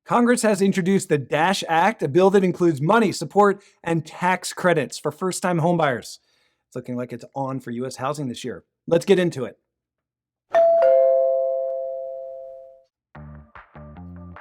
Congress has introduced the DASH Act, a bill that includes money, support, and tax credits for first-time homebuyers. It's looking like it's on for U.S. housing this year. Let's get into it.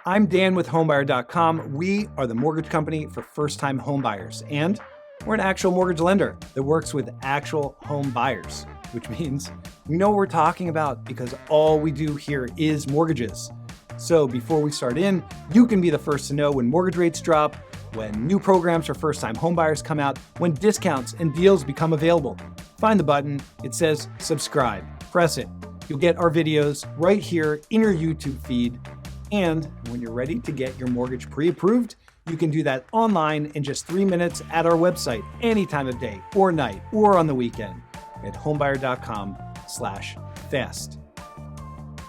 I'm Dan with Homebuyer.com. We are the mortgage company for first-time homebuyers, and we're an actual mortgage lender that works with actual home buyers, which means we know what we're talking about because all we do here is mortgages. So before we start in, you can be the first to know when mortgage rates drop, when new programs for first-time homebuyers come out, when discounts and deals become available. Find the button, it says subscribe. Press it. You'll get our videos right here in your YouTube feed. And when you're ready to get your mortgage pre-approved, you can do that online in just 3 minutes at our website, any time of day or night or on the weekend at homebuyer.com/fast.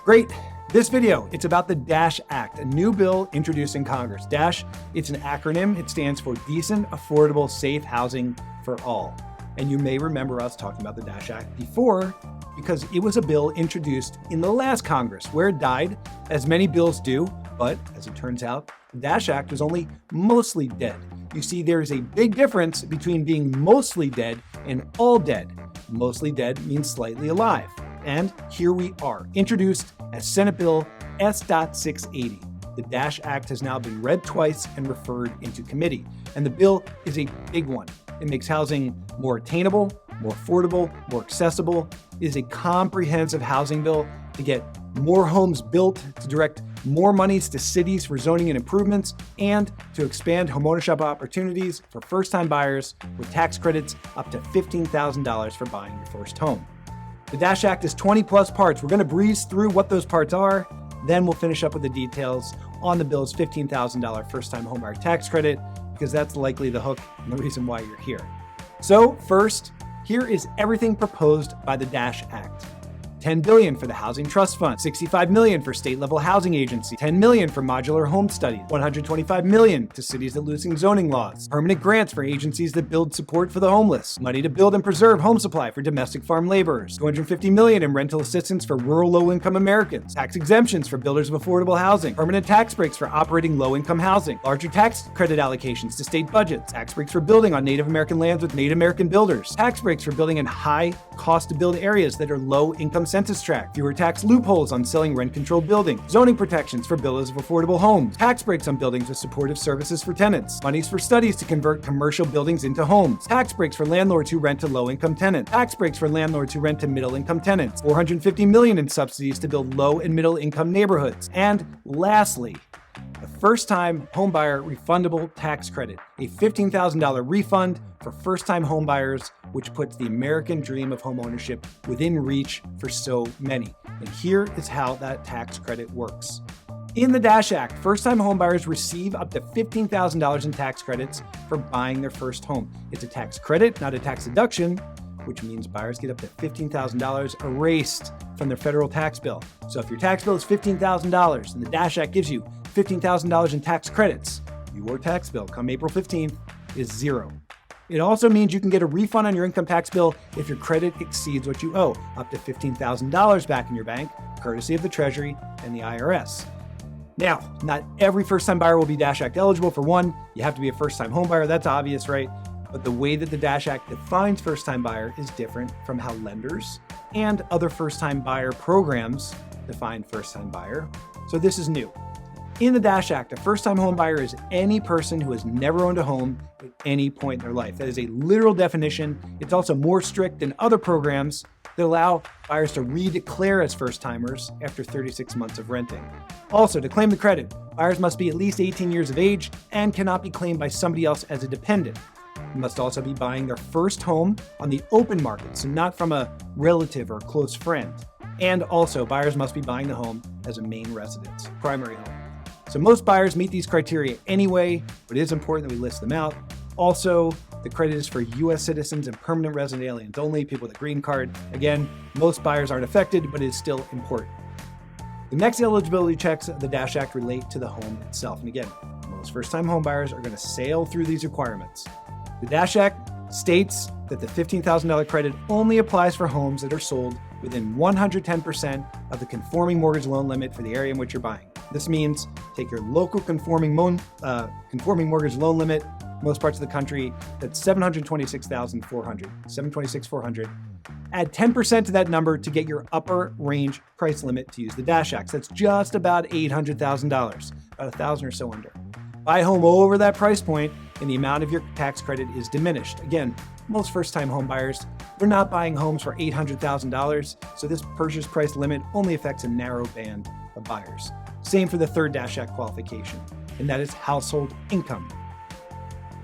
Great. This video, it's about the DASH Act, a new bill introduced in Congress. DASH, it's an acronym. It stands for Decent, Affordable, Safe Housing for All. And you may remember us talking about the DASH Act before because it was a bill introduced in the last Congress where it died, as many bills do. But as it turns out, the DASH Act was only mostly dead. You see, there is a big difference between being mostly dead and all dead. Mostly dead means slightly alive. And here we are, introduced as Senate Bill S.680. The DASH Act has now been read twice and referred into committee. And the bill is a big one. It makes housing more attainable, more affordable, more accessible. It is a comprehensive housing bill to get more homes built, to direct more monies to cities for zoning and improvements, and to expand homeownership opportunities for first-time buyers with tax credits up to $15,000 for buying your first home. The DASH Act is 20 plus parts. We're going to breeze through what those parts are. Then we'll finish up with the details on the bill's $15,000 first-time homebuyer tax credit, because that's likely the hook and the reason why you're here. So first, here is everything proposed by the DASH Act. $10 billion for the Housing Trust Fund, $65 million for state-level housing agency, $10 million for modular home studies, $125 million to cities that loosen zoning laws, permanent grants for agencies that build support for the homeless, money to build and preserve home supply for domestic farm laborers, $250 million in rental assistance for rural low-income Americans, tax exemptions for builders of affordable housing, permanent tax breaks for operating low-income housing, larger tax credit allocations to state budgets, tax breaks for building on Native American lands with Native American builders, tax breaks for building in high cost-to-build areas that are low-income census tract, fewer tax loopholes on selling rent-controlled buildings, zoning protections for builders of affordable homes, tax breaks on buildings with supportive services for tenants, monies for studies to convert commercial buildings into homes, tax breaks for landlords who rent to low-income tenants, tax breaks for landlords who rent to middle-income tenants, $450 million in subsidies to build low and middle-income neighborhoods, and lastly, a first-time homebuyer refundable tax credit, a $15,000 refund for first-time homebuyers, which puts the American dream of homeownership within reach for so many. And here is how that tax credit works. In the DASH Act, first-time homebuyers receive up to $15,000 in tax credits for buying their first home. It's a tax credit, not a tax deduction, which means buyers get up to $15,000 erased from their federal tax bill. So if your tax bill is $15,000 and the DASH Act gives you $15,000 in tax credits, your tax bill come April 15th is zero. It also means you can get a refund on your income tax bill if your credit exceeds what you owe, up to $15,000 back in your bank, courtesy of the Treasury and the IRS. Now, not every first-time buyer will be DASH Act eligible. For one, you have to be a first-time homebuyer. That's obvious, right? But the way that the DASH Act defines first-time buyer is different from how lenders and other first-time buyer programs define first-time buyer. So this is new. In the DASH Act, a first-time home buyer is any person who has never owned a home at any point in their life. That is a literal definition. It's also more strict than other programs that allow buyers to redeclare as first-timers after 36 months of renting. Also, to claim the credit, buyers must be at least 18 years of age and cannot be claimed by somebody else as a dependent. They must also be buying their first home on the open market, so not from a relative or close friend. And also, buyers must be buying the home as a main residence, primary home. So most buyers meet these criteria anyway, but it is important that we list them out. Also, the credit is for U.S. citizens and permanent resident aliens only, people with a green card. Again, most buyers aren't affected, but it is still important. The next eligibility checks of the DASH Act relate to the home itself. And again, most first-time homebuyers are going to sail through these requirements. The DASH Act states that the $15,000 credit only applies for homes that are sold within 110% of the conforming mortgage loan limit for the area in which you're buying. This means take your local conforming mortgage loan limit, most parts of the country, that's $726,400. Add 10% to that number to get your upper range price limit to use the Dash Act. That's just about $800,000, about $1,000 or so under. Buy a home over that price point, and the amount of your tax credit is diminished. Again, most first-time home buyers, they're not buying homes for $800,000, so this purchase price limit only affects a narrow band of buyers. Same for the third Dash Act qualification, and that is household income.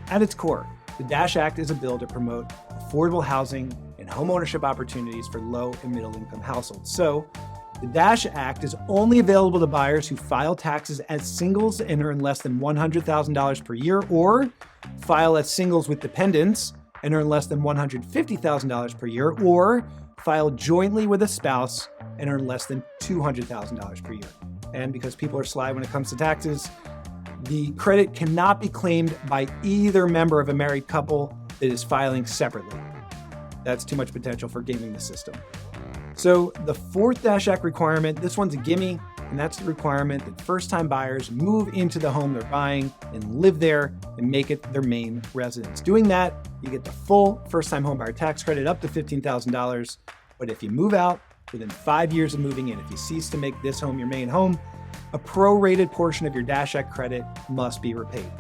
At its core, the Dash Act is a bill to promote affordable housing and homeownership opportunities for low and middle income households. So, the Dash Act is only available to buyers who file taxes as singles and earn less than $100,000 per year, or file as singles with dependents and earn less than $150,000 per year, or file jointly with a spouse and earn less than $200,000 per year. And because people are sly when it comes to taxes, the credit cannot be claimed by either member of a married couple that is filing separately. That's too much potential for gaming the system. So the fourth Dash Act requirement, this one's a gimme, and that's the requirement that first-time buyers move into the home they're buying and live there and make it their main residence. Doing that, you get the full first-time homebuyer tax credit up to $15,000. But if you move out within 5 years of moving in, if you cease to make this home your main home, a prorated portion of your Dash Act credit must be repaid.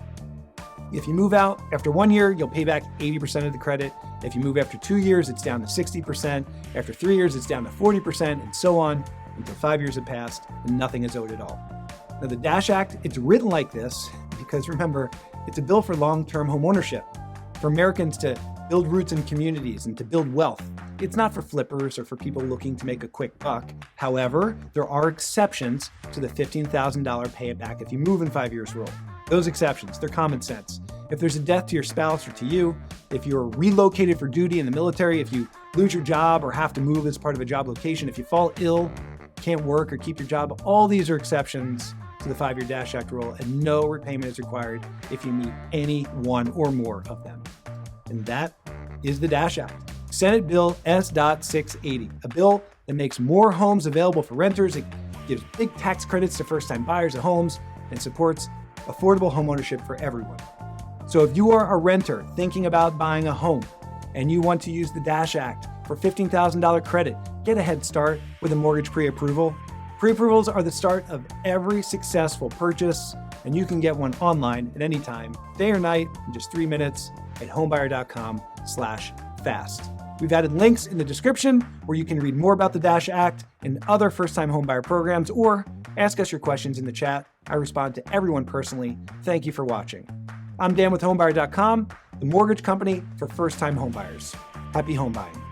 If you move out after 1 year, you'll pay back 80% of the credit. If you move after 2 years, it's down to 60%. After 3 years, it's down to 40%, and so on until 5 years have passed and nothing is owed at all. Now, the Dash Act, it's written like this because, remember, it's a bill for long-term home ownership, for Americans to build roots in communities and to build wealth. It's not for flippers or for people looking to make a quick buck. However, there are exceptions to the $15,000 pay it back if you move in 5 years rule. Those exceptions, they're common sense. If there's a death to your spouse or to you, if you're relocated for duty in the military, if you lose your job or have to move as part of a job location, if you fall ill, can't work or keep your job, all these are exceptions to the 5-year Dash Act rule, and no repayment is required if you meet any one or more of them. And that is the Dash Act. Senate Bill S.680, a bill that makes more homes available for renters. It gives big tax credits to first-time buyers of homes and supports affordable homeownership for everyone. So if you are a renter thinking about buying a home and you want to use the Dash Act for $15,000 credit, get a head start with a mortgage pre-approval. Pre-approvals are the start of every successful purchase, and you can get one online at any time, day or night, in just 3 minutes at homebuyer.com/fast. We've added links in the description where you can read more about the Dash Act and other first-time homebuyer programs, or ask us your questions in the chat. I respond to everyone personally. Thank you for watching. I'm Dan with homebuyer.com, the mortgage company for first-time homebuyers. Happy home buying.